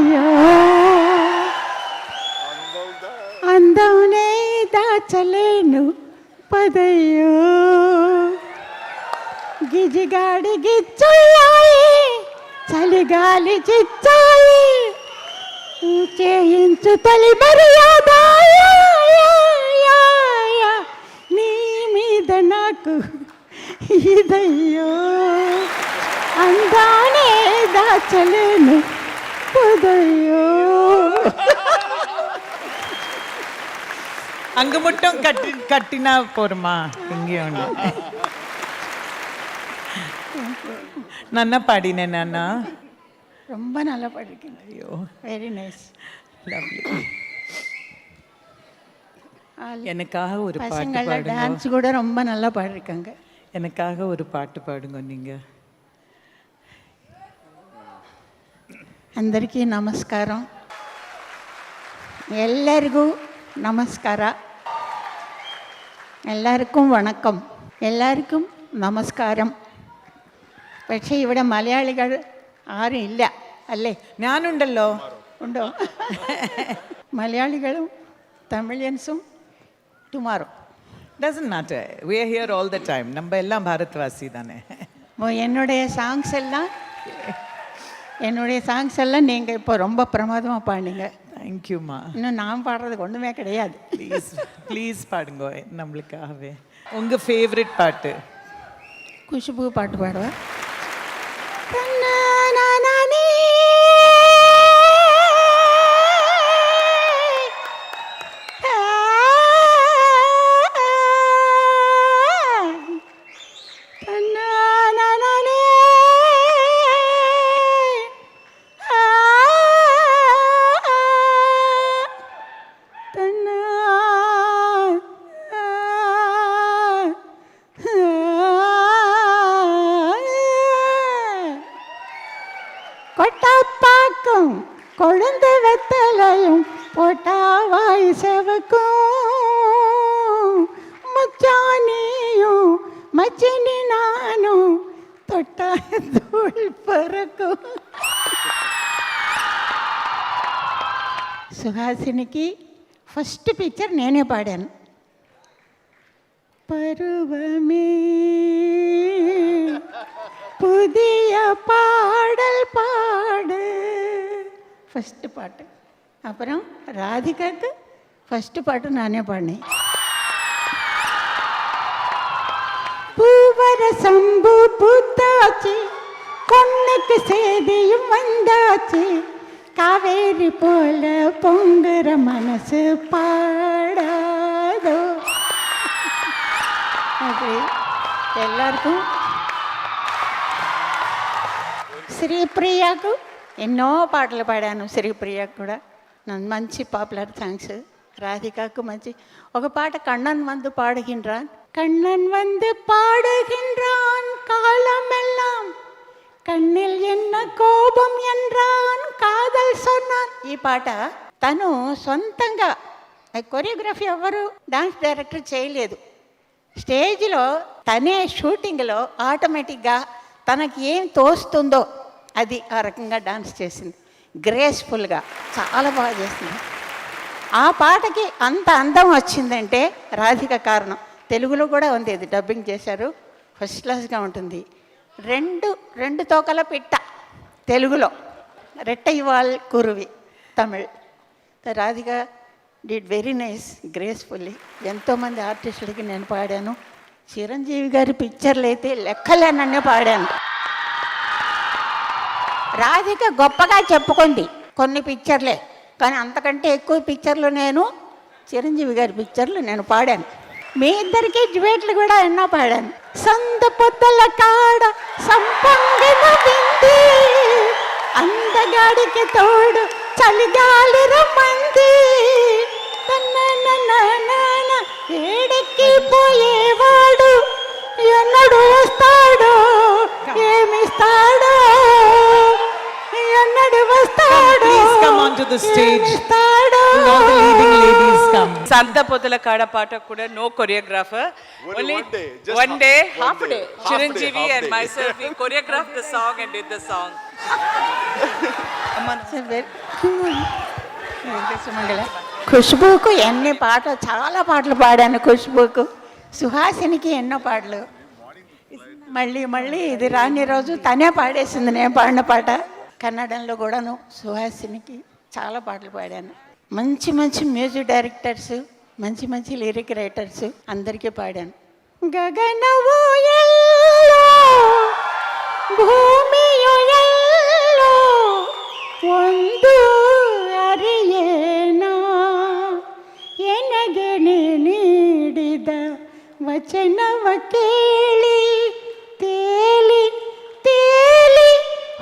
అయ్యో అందమునే దాచలేను పదయ్యో గిజిగాడి గిచ్చుయ్యాయి చలిగాలి చిచ్చాయి చేయించు తొలి మర్యాద నీ మీద నాకు ఇదయ్యో అందానే దాచలేను పదయ్యో அங்குமுட்டும் கட்டினா போருமா இங்கேயும் உண்டு. நன்னா பாடினேன் நானா ரொம்ப நல்லா பாடிருக்கீங்க. ஐயோ வெரி நைஸ் லவ்லி. எனக்காக ஒரு பாட்டு பசங்கள பாடுங்க. டான்ஸ் கூட ரொம்ப நல்லா பாடிருக்காங்க. எனக்காக ஒரு பாட்டு பாடுங்க நீங்க. అందరికీ నమస్కారం. ಎಲ್ಲರಿಗೂ ನಮಸ್ಕಾರ. എല്ലാവർക്കും വണക്കം. എല്ലാവർക്കും നമസ്കാരം. പക്ഷേ ഇവിടെ മലയാളികൾ ആരും ഇല്ല അല്ലേ? ഞാനുണ്ടല്ലോ. ഉണ്ടോ? മലയാളികളും തമിഴിയൻസും tomorrow doesn't matter, we are here all the time. நம்ம எல்லாம் பாரத்வாசி தானே. என்னுடைய சாங்ஸ் எல்லாம் நீங்கள் இப்போ ரொம்ப பிரமாதமாக பாடினீங்க. தேங்க்யூம்மா. இன்னும் நான் பாடுறதுக்கு ஒன்றுமே கிடையாது. ப்ளீஸ் பாடுங்க நம்மளுக்காகவே. உங்கள் ஃபேவரட் பாட்டு? குஷ்பு பாட்டு பாடுவேன். கொட்டாப்பாக்கும் கொழுந்து வெத்தலையும் பொட்டாவாய் செவக்கும் முச்சானியும் மச்சினி நானும் தொட்டா தூள் பறக்கும். సుహాసినికి ఫస్ట్ పిక్చర్ నేనే పాడాను. பருவமே புதிய பாடல் பாடு ஃபஸ்ட்டு பாட்டு. அப்புறம் ராதிகாக்கு ஃபஸ்ட்டு பாட்டு நானே பாடினேன். பூவர சம்பு பூத்தாச்சு பொண்ணுக்கு சேதியும் வந்தாச்சு காவேரி போல பொங்குற மனசு பாடாதோ. அப்படி எல்லாருக்கும் శ్రీప్రియాకు ఎన్నో పాటలు పాడాను. శ్రీప్రియాకు కూడా మంచి పాపులర్ సాంగ్స్. రాధికాకు మంచి ఒక పాట కண்ணన్ வந்து பாடுகின்றான். கண்ணன் வந்து பாடுகின்றான் காலமெல்லாம் కన్నిల్ ఎన్న కోపం ఎన్రాన్ కాదల్ సొన్నాన్. ఈ పాట తను సొంతంగా కొరియోగ్రఫీ ఎవరు డాన్స్ డైరెక్టర్ చేయలేదు. స్టేజ్లో తనే షూటింగ్లో ఆటోమేటిక్గా తనకి ఏం తోస్తుందో అది ఆ రకంగా డాన్స్ చేసింది. గ్రేస్ఫుల్గా చాలా బాగా చేసింది. ఆ పాటకి అంత అందం వచ్చిందంటే రాధిక కారణం. తెలుగులో కూడా ఉంది, ఇది డబ్బింగ్ చేశారు, ఫస్ట్ క్లాస్గా ఉంటుంది. రెండు తోకల పిట్ట తెలుగులో, రెట్టయివాల్ కురువి Tamil. Radhika did very nice, gracefully. ఎంతోమంది ఆర్టిస్టులకి నేను పాడాను. చిరంజీవి గారి పిక్చర్లు అయితే లెక్కలేనన్నే పాడాను. రాధిక గొప్పగా చెప్పుకుంది కొన్ని పిక్చర్లే, కానీ అంతకంటే ఎక్కువ పిక్చర్లు నేను చిరంజీవి గారి పిక్చర్లు నేను పాడాను. మీ ఇద్దరికి డ్యూయెట్లు కూడా ఎన్నో పాడాను. సంద పొద్దల కాడ సంపంగిన వింది అందగాడికి తోడు చలిగాలి రమ్మంది ఏడెక్కి పోయేవాడు ఎన్నడు వస్తాడో ఏమిస్తాడో ఎన్నడు వస్తాడో. Please come onto the stage. All the leading ladies come. Santa Podala Kada Pata Kuda, no choreographer. Only one day, half a day. Chiranjeevi and myself, we choreographed the song and did the song. ఖుష్బూకు ఎన్ని పాటలు, చాలా పాటలు పాడాను ఖుష్బూకు. సుహాసినికి ఎన్నో పాటలు. మళ్ళీ మళ్ళీ ఇది రాని రోజు తనే పాడేసింది నేను పాడిన పాట. కన్నడంలో కూడాను సుహాసినికి చాలా పాటలు పాడాను. మంచి మంచి మ్యూజిక్ డైరెక్టర్స్, మంచి మంచి లిరిక్ రైటర్స్ అందరికీ పాడాను. గగనవు ఎల్లో ಭೂಮಿಯು ಎಲ್ಲೋ ಒಂದು ಅರಿಯೇನ ಎನಗೆ ನೀಡಿದ ವಚನವ ಕೇಳಿ ತೇಲಿ ತೇಲಿ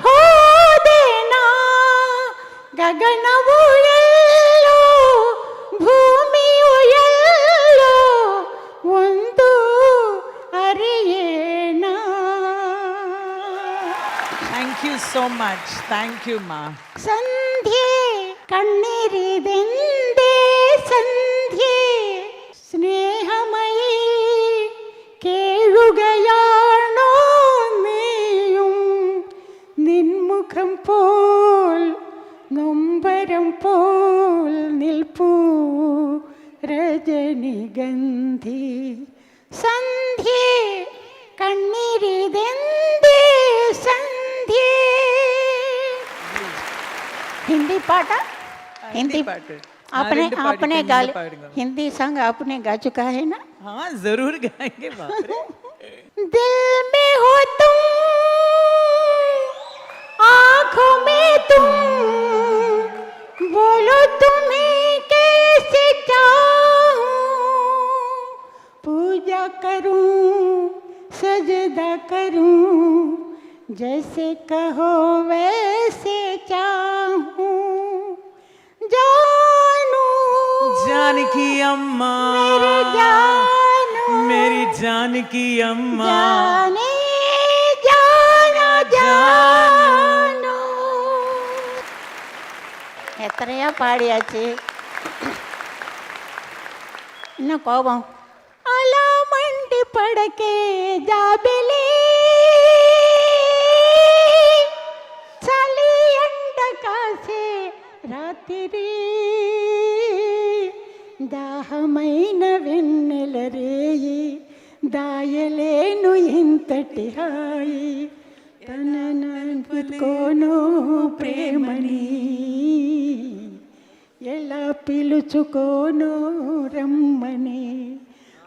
ಹೋದೆನಾ. ಗಗನವು ಎಲ್ಲೋ ಭೂಮಿಯು ಎಲ್ಲೋ ಒಂದು ಅರಿಯೇನಾ. Thank you so much. Thank you, Ma. ಸಂಧ್ಯೆ കണ്ണിരിതെന്തേ സന്ധ്യേ സ്നേഹമയീ കേഴുകയാണോ നീയും നിൻമുഖം പോൽ നൊമ്പരം പോൽ നിൽപ്പൂ രജനിഗന്ധി. സന്ധ്യേ കണ്ണിരിതെന്തേ സന്ധ്യേ. हिंदी पाटा, हिंदी आपने आपने गा हिंदी सॉन्ग आपने गा चुका है ना? हाँ जरूर गाएंगे. दिल में हो तुम, आँखों में तुम, बोलो तुम्हें कैसे चाहूं. पूजा करूं सजदा करूं, जैसे कहो वैसे चाहूं. जानू जानकी अम्मा, मेरे जानू, मेरी जानकी अम्मा, जाने जाना जानू. ఎత్తరయా పాడియాచి ఇన్న కోపం. అలా మండి పడకే జాబిలి, చలి ఎండ కాసే రాత్రి, దాహమైన వెన్నెల రేయి, దాయలేను ఇంతటి హాయి, తన నన్పుకోను ప్రేమని, ఎలా పిలుచుకోను రమ్మని.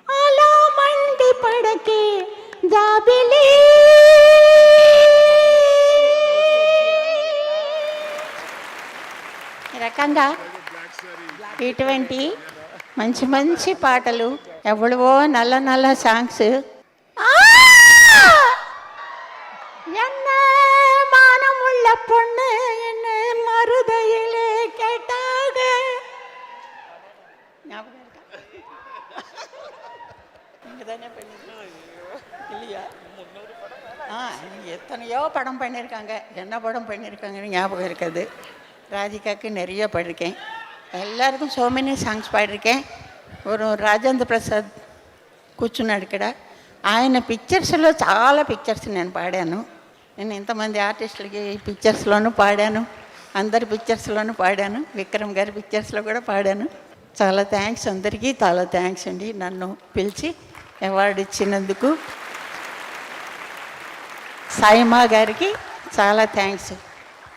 అలా మండి పడకే జాబిలి. ఈ రకంగా ఇటువంటి మంచి మంచి పాటలు, ఎవడవో నల్ల నల్ల సాంగ్స్. என்ன மானமுள்ள பொண்ணு என்ன மருதையிலே கேட்டாக. ஞாபகம் இருக்கா? நீங்கதானே இல்லையா? எத்தனையோ படம் பண்ணியிருக்காங்க. என்ன படம் பண்ணியிருக்காங்கன்னு ஞாபகம் இருக்குது. ராதிகாவுக்கு நிறைய பாடியிருக்கேன். எல்லாருக்கும் సో మెనీ సాంగ్స్ పాడిరికేన్. ஒரு రాజేంద్ర ప్రసాద్ కూర్చున్నాడు ఇక్కడ. ఆయన పిక్చర్స్లో చాలా పిక్చర్స్ నేను పాడాను. నేను ఇంతమంది ఆర్టిస్టులకి పిక్చర్స్లోనూ పాడాను, అందరి పిక్చర్స్లోనూ పాడాను, విక్రమ్ గారి పిక్చర్స్లో కూడా పాడాను. చాలా థ్యాంక్స్ అందరికీ, చాలా థ్యాంక్స్ అండి నన్ను పిలిచి అవార్డు ఇచ్చినందుకు. సాయిమా గారికి చాలా థ్యాంక్స్.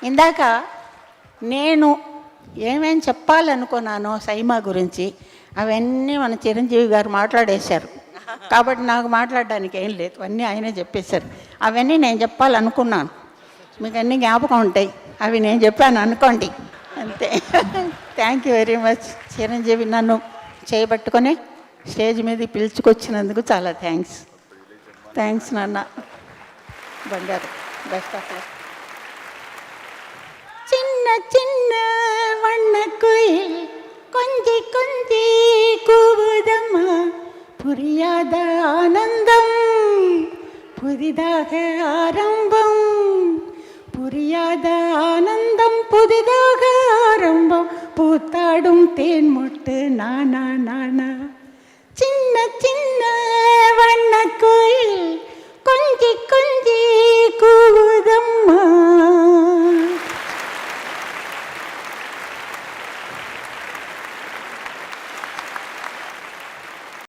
ఇందాక నేను ఏమేం చెప్పాలనుకున్నానో సైమా గురించి అవన్నీ మన చిరంజీవి గారు మాట్లాడేశారు. కాబట్టి నాకు మాట్లాడడానికి ఏం లేదు, అన్నీ ఆయనే చెప్పేశారు. అవన్నీ నేను చెప్పాలనుకున్నాను, మీకు అన్నీ జ్ఞాపకం ఉంటాయి, అవి నేను చెప్పాను అనుకోండి అంతే. Thank you very much. Chiranjeevi నన్ను చేయబట్టుకొని స్టేజ్ మీద పిలుచుకొచ్చినందుకు చాలా థ్యాంక్స్. థ్యాంక్స్ నాన్న. బంగారు బెస్ట్ ఆఫ్ లక్. చిన్న చిన్న వన్న కుయిల్ కొంజి కొంజి కూవుదమ్మా, புரியாத ஆனந்தம் புதிதாக ஆரம்பம், புரியாத ஆனந்தம் புதிதாக ஆரம்பம், பூத்தாடும் தேன் மொட்டு நானா நானா.